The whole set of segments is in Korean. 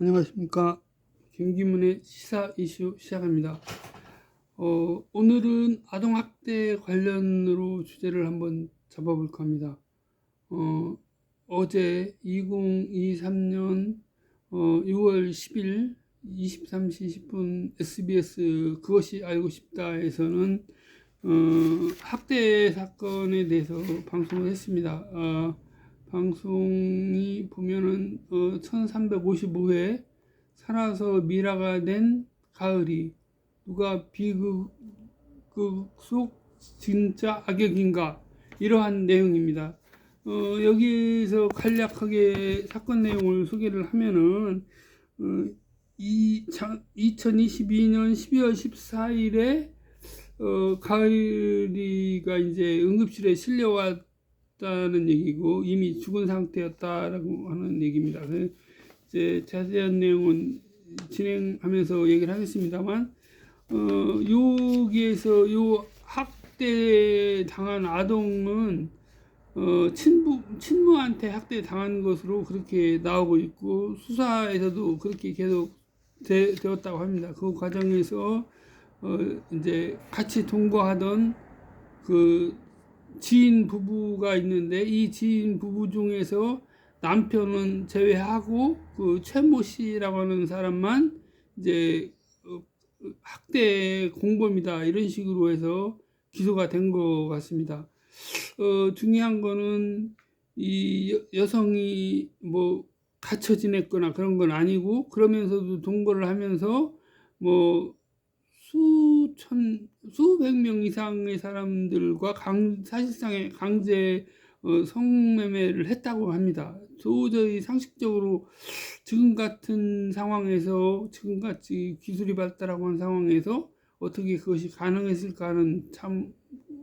안녕하십니까. 김기문의 시사 이슈 시작합니다. 오늘은 아동학대 관련으로 주제를 한번 잡아볼까 합니다. 어제 2023년 6월 10일 23시 10분 SBS 그것이 알고 싶다에서는 학대 사건에 대해서 방송을 했습니다. 방송이 보면은 1355회 살아서 미라가 된 가을이 누가 비극 속 진짜 악역인가, 이러한 내용입니다. 여기서 간략하게 사건 내용을 소개를 하면은 2022년 12월 14일에 가을이가 이제 응급실에 실려왔다는 얘기고 이미 죽은 상태였다라고 하는 얘기입니다. 이제 자세한 내용은 진행하면서 얘기를 하겠습니다만, 여기에서 요 학대 당한 아동은 친부한테 학대 당한 것으로 그렇게 나오고 있고, 수사에서도 그렇게 계속 되었다고 합니다. 그 과정에서 이제 같이 동거하던 그 지인 부부가 있는데, 이 지인 부부 중에서 남편은 제외하고 그 최모 씨라고 하는 사람만 이제 학대 공범이다, 이런 식으로 해서 기소가 된 것 같습니다. 중요한 거는 이 여성이 뭐 갇혀 지냈거나 그런 건 아니고, 그러면서도 동거를 하면서 뭐 수백 명 이상의 사람들과 사실상의 강제 성매매를 했다고 합니다. 도저히 상식적으로 지금 같은 상황에서, 지금같이 기술이 발달하고 한 상황에서 어떻게 그것이 가능했을까 하는 참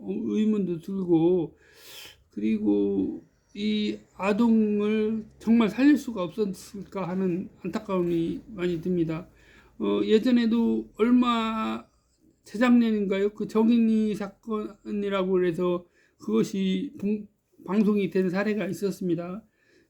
의문도 들고, 그리고 이 아동을 정말 살릴 수가 없었을까 하는 안타까움이 많이 듭니다. 예전에도 재작년인가요? 그 정인이 사건이라고 해서 그것이 방송이 된 사례가 있었습니다.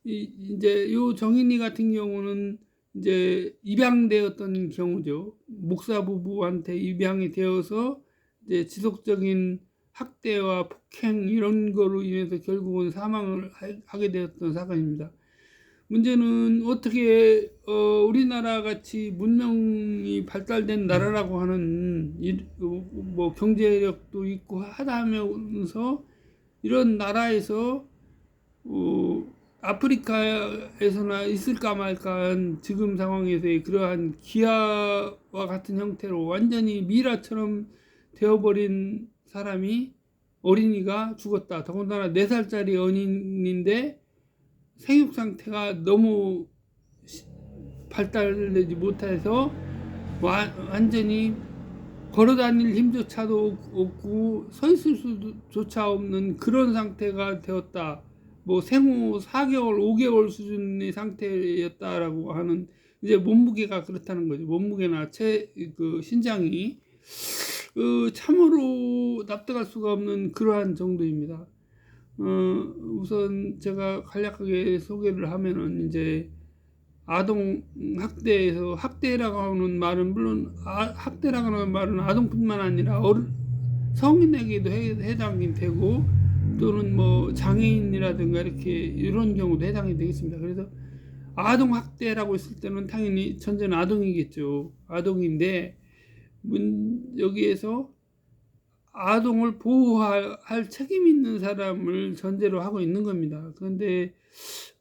이제 요 정인이 같은 경우는 이제 입양되었던 경우죠. 목사 부부한테 입양이 되어서 이제 지속적인 학대와 폭행 이런 거로 인해서 결국은 사망을 하게 되었던 사건입니다. 문제는 어떻게 우리나라 같이 문명이 발달된 나라라고 하는 뭐 경제력도 있고 하다면서 이런 나라에서 아프리카에서나 있을까 말까한 지금 상황에서의 그러한 기아와 같은 형태로 완전히 미라처럼 되어버린 어린이가 죽었다. 더군다나 4살짜리 어린인데 생육 상태가 너무 발달되지 못해서 완전히 걸어 다닐 힘조차도 없고 서 있을 수조차 없는 그런 상태가 되었다. 뭐 생후 4개월, 5개월 수준의 상태였다라고 하는, 이제 몸무게가 그렇다는 거죠. 몸무게나 신장이 참으로 납득할 수가 없는 그러한 정도입니다. 우선 제가 간략하게 소개를 하면은, 이제 아동 학대에서, 학대라고 하는 말은 물론 학대라고 하는 말은 아동뿐만 아니라 성인에게도 해당이 되고, 또는 뭐 장애인이라든가 이렇게 이런 경우도 해당이 되겠습니다. 그래서 아동 학대라고 했을 때는 당연히 전제는 아동이겠죠. 아동인데 여기에서 아동을 보호할 책임 있는 사람을 전제로 하고 있는 겁니다. 그런데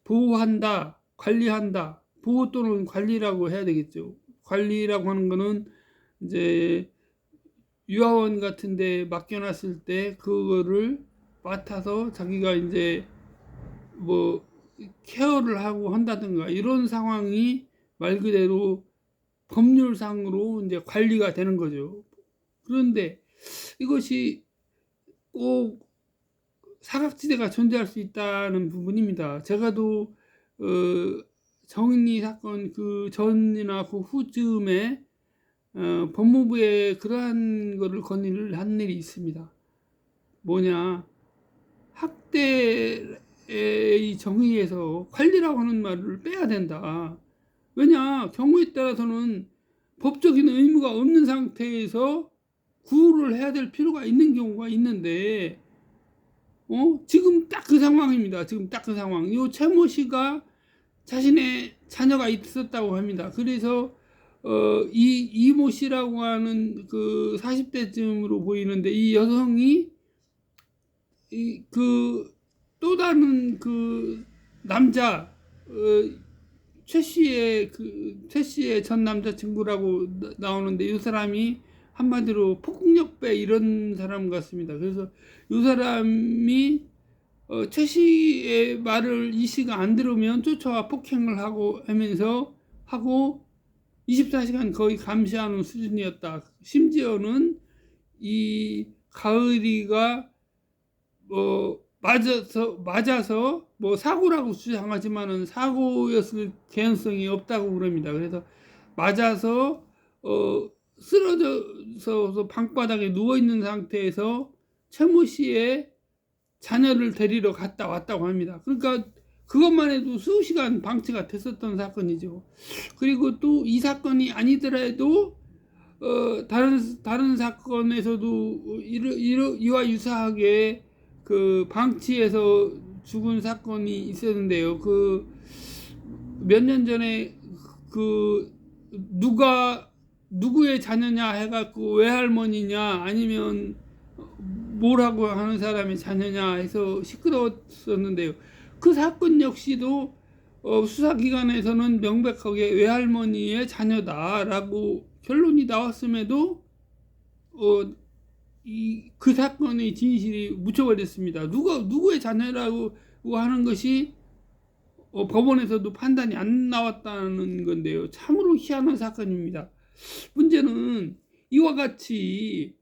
보호한다, 관리한다, 보호 또는 관리라고 해야 되겠죠. 관리라고 하는 거는 이제 유아원 같은 데 맡겨놨을 때 그거를 맡아서 자기가 이제 뭐 케어를 하고 한다든가, 이런 상황이 말 그대로 법률상으로 이제 관리가 되는 거죠. 그런데 이것이 꼭 사각지대가 존재할 수 있다는 부분입니다. 제가도 정인이 사건 그 전이나 그 후쯤에 법무부에 그러한 거를 건의를 한 일이 있습니다. 뭐냐, 학대의 정의에서 관리라고 하는 말을 빼야 된다. 왜냐, 경우에 따라서는 법적인 의무가 없는 상태에서 구호를 해야 될 필요가 있는 경우가 있는데, 지금 딱 그 상황입니다. 지금 딱 그 상황. 요 최모 씨가 자신의 자녀가 있었다고 합니다. 그래서 이모 씨라고 하는 그 40대쯤으로 보이는데, 이 여성이 그 또 다른 그 남자, 최 씨의 전 남자친구라고 나오는데, 이 사람이 한마디로 폭력배 이런 사람 같습니다. 그래서 이 사람이 최 씨의 말을 이 씨가 안 들으면 쫓아와 폭행을 하고 하면서 24시간 거의 감시하는 수준이었다. 심지어는 이 가을이가 맞아서 뭐 사고라고 주장하지만은 사고였을 개연성이 없다고 그럽니다. 그래서 맞아서 쓰러져서 방바닥에 누워 있는 상태에서 최모 씨의 자녀를 데리러 갔다 왔다고 합니다. 그러니까 그것만 해도 수시간 방치가 됐었던 사건이죠. 그리고 또 이 사건이 아니더라도 다른 사건에서도 이와 유사하게 그 방치해서 죽은 사건이 있었는데요. 그 몇 년 전에 그 누구의 자녀냐 해갖고 외할머니냐 아니면 뭐라고 하는 사람의 자녀냐 해서 시끄러웠었는데요. 그 사건 역시도 수사기관에서는 명백하게 외할머니의 자녀다라고 결론이 나왔음에도 그 사건의 진실이 묻혀버렸습니다. 누구의 자녀라고 하는 것이 법원에서도 판단이 안 나왔다는 건데요. 참으로 희한한 사건입니다. 문제는 이와 같이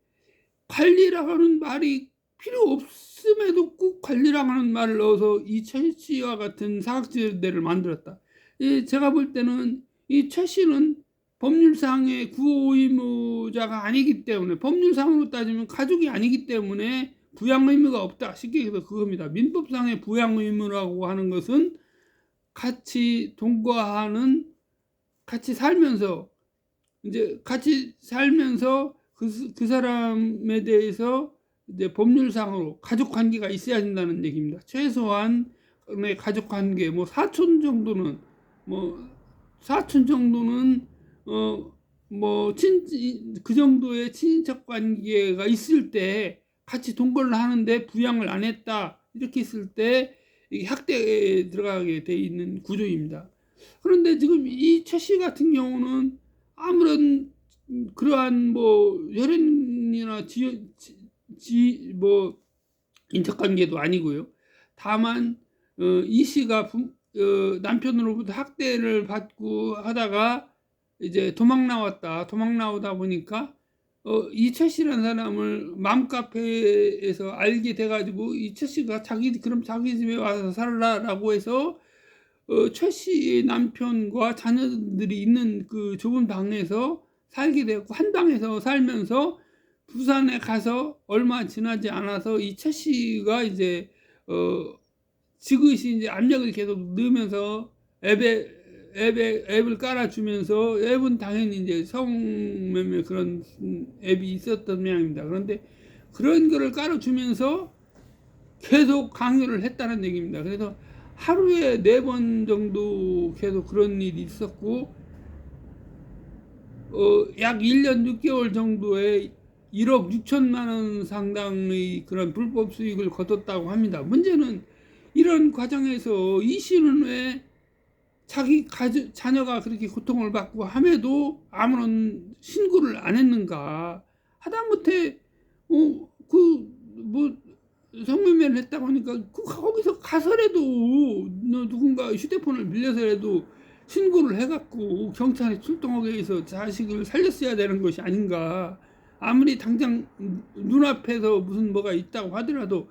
관리라고 하는 말이 필요 없음에도 꼭 관리라고 하는 말을 넣어서 이 최 씨와 같은 사각지대를 만들었다. 제가 볼 때는 이 최 씨는 법률상의 구호 의무자가 아니기 때문에, 법률상으로 따지면 가족이 아니기 때문에 부양 의무가 없다. 쉽게 해서 그겁니다. 민법상의 부양 의무라고 하는 것은 같이 동거하는, 같이 살면서 그 사람에 대해서 이제 법률상으로 가족 관계가 있어야 된다는 얘기입니다. 최소한 가족 관계, 사촌 정도는 그 정도의 친인척 관계가 있을 때 같이 동거를 하는데 부양을 안 했다. 이렇게 있을 때 학대에 들어가게 돼 있는 구조입니다. 그런데 지금 이 최 씨 같은 경우는 아무런 그러한 혈연이나 인척관계도 아니고요. 다만 이 씨가 남편으로부터 학대를 받고 하다가 이제 도망 나오다 보니까 이 최 씨라는 사람을 맘카페에서 알게 돼가지고 이 최 씨가 그럼 자기 집에 와서 살라라고 해서 최 씨의 남편과 자녀들이 있는 그 좁은 방에서 살게 되었고, 한 방에서 살면서 부산에 가서 얼마 지나지 않아서 이 최 씨가 이제 지그시 이제 압력을 계속 넣으면서 앱을 깔아주면서, 앱은 당연히 이제 성매매 그런 앱이 있었던 모양입니다. 그런데 그런 거를 깔아주면서 계속 강요를 했다는 얘기입니다. 그래서 하루에 4번 정도 계속 그런 일이 있었고, 약 1년 6개월 정도의 1억 6천만 원 상당의 그런 불법 수익을 거뒀다고 합니다. 문제는 이런 과정에서 이 씨는 왜 자기 자녀가 그렇게 고통을 받고 함에도 아무런 신고를 안 했는가? 하다못해 성매매를 했다고 하니까 거기서 가서라도 누군가 휴대폰을 빌려서라도 신고를 해갖고 경찰에 출동하게 해서 자식을 살렸어야 되는 것이 아닌가. 아무리 당장 눈앞에서 무슨 뭐가 있다고 하더라도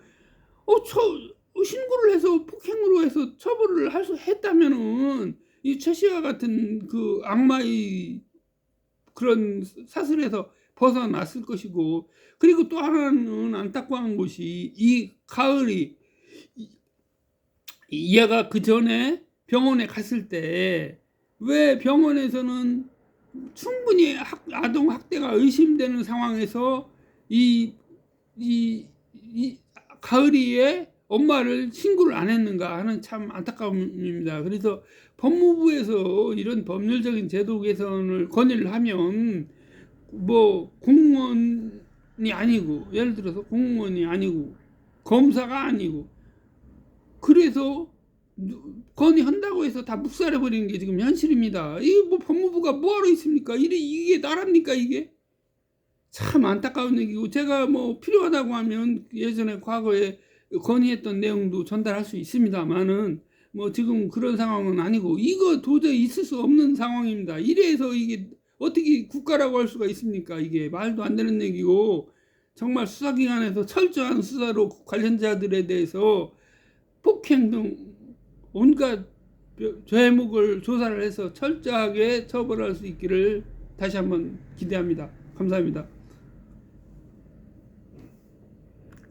신고를 해서 폭행으로 해서 처벌을 했다면은 이 최 씨와 같은 그 악마의 그런 사슬에서 벗어났을 것이고, 그리고 또 하나는 안타까운 것이 이 가을이, 얘가 그 전에 병원에 갔을 때 왜 병원에서는 충분히 아동 학대가 의심되는 상황에서 이, 이 가을이의 엄마를 신고를 안 했는가 하는 참 안타까움입니다. 그래서 법무부에서 이런 법률적인 제도 개선을 건의를 하면 뭐 공무원이 아니고, 예를 들어서 공무원이 아니고 검사가 아니고, 그래서 건의한다고 해서 다 묵살해 버리는 게 지금 현실입니다. 이 뭐 법무부가 뭐하러 있습니까? 이게 나랍니까 이게? 참 안타까운 얘기고, 제가 뭐 필요하다고 하면 예전에 과거에 건의했던 내용도 전달할 수 있습니다만은 뭐 지금 그런 상황은 아니고, 이거 도저히 있을 수 없는 상황입니다. 이래서 이게 어떻게 국가라고 할 수가 있습니까? 이게 말도 안 되는 얘기고, 정말 수사기관에서 철저한 수사로 관련자들에 대해서 폭행 등 온갖 죄목을 조사를 해서 철저하게 처벌할 수 있기를 다시 한번 기대합니다. 감사합니다.